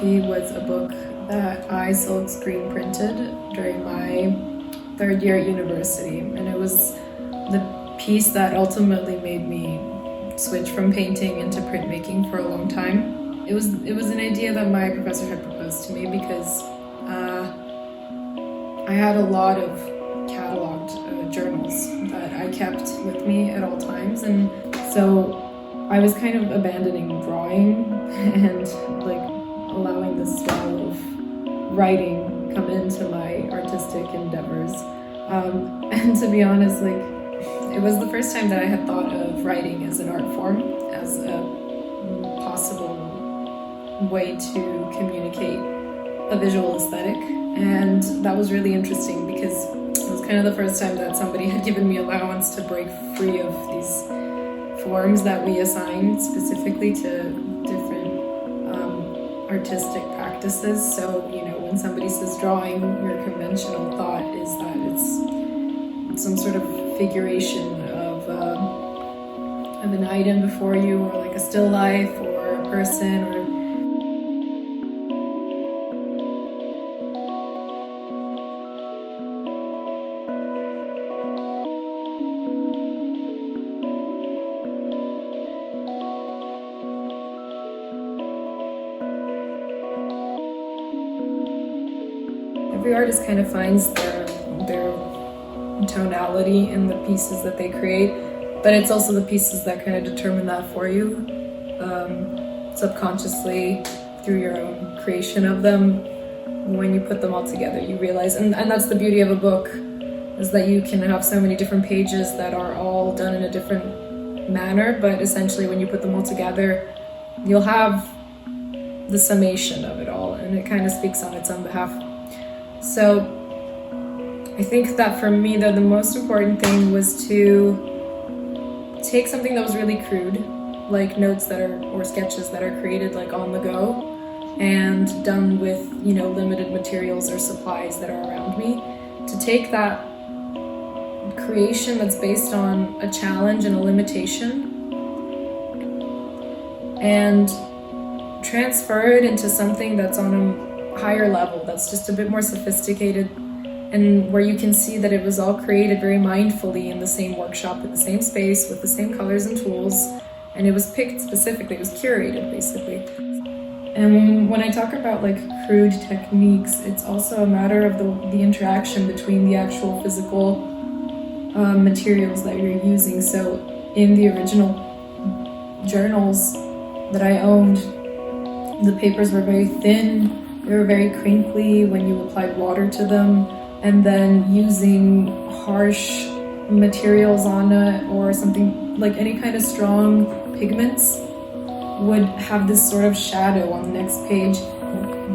Philosophy was a book that I silkscreen printed during my third year at university, and it was the piece that ultimately made me switch from painting into printmaking for a long time. It was an idea that my professor had proposed to me because I had a lot of cataloged journals that I kept with me at all times, and so I was kind of abandoning drawing and allowing the style of writing come into my artistic endeavors. And to be honest, it was the first time that I had thought of writing as an art form, as a possible way to communicate a visual aesthetic. And that was really interesting because it was kind of the first time that somebody had given me allowance to break free of these forms that we assign specifically to different artistic practices. So, when somebody says drawing, your conventional thought is that it's some sort of figuration of an item before you, or like a still life, or a person, or every artist kind of finds their tonality in the pieces that they create, but it's also the pieces that kind of determine that for you, subconsciously through your own creation of them. When you put them all together, you realize, and that's the beauty of a book, is that you can have so many different pages that are all done in a different manner, but essentially when you put them all together, you'll have the summation of it all, and it kind of speaks on its own behalf. So I think that for me, the most important thing was to take something that was really crude, like notes or sketches that are created on the go and done with, limited materials or supplies that are around me, to take that creation that's based on a challenge and a limitation and transfer it into something that's on a higher level, that's just a bit more sophisticated, and where you can see that it was all created very mindfully in the same workshop, in the same space, with the same colors and tools, and it was picked specifically, it was curated basically. And when I talk about crude techniques, it's also a matter of the interaction between the actual physical materials that you're using. So in the original journals that I owned, the papers were very thin. They were very crinkly when you applied water to them, and then using harsh materials on it or something like any kind of strong pigments would have this sort of shadow on the next page.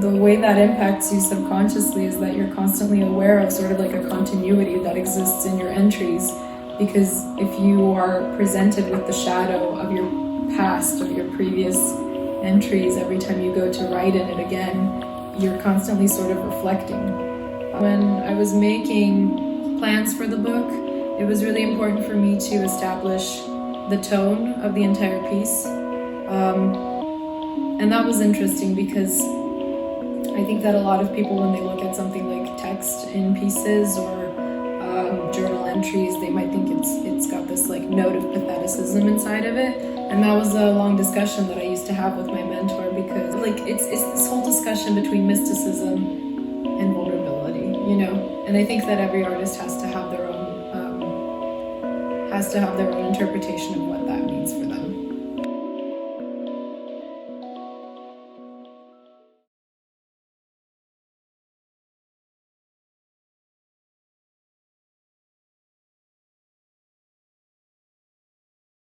The way that impacts you subconsciously is that you're constantly aware of sort of a continuity that exists in your entries, because if you are presented with the shadow of your past, of your previous entries, every time you go to write in it again, you're constantly sort of reflecting. When I was making plans for the book, it was really important for me to establish the tone of the entire piece. And that was interesting because I think that a lot of people, when they look at something like text in pieces or journal entries, they might think it's got this note of patheticism inside of it. And that was a long discussion that I used to have with my mentor, because it's this whole discussion between mysticism and vulnerability, And I think that every artist has to have their own interpretation of what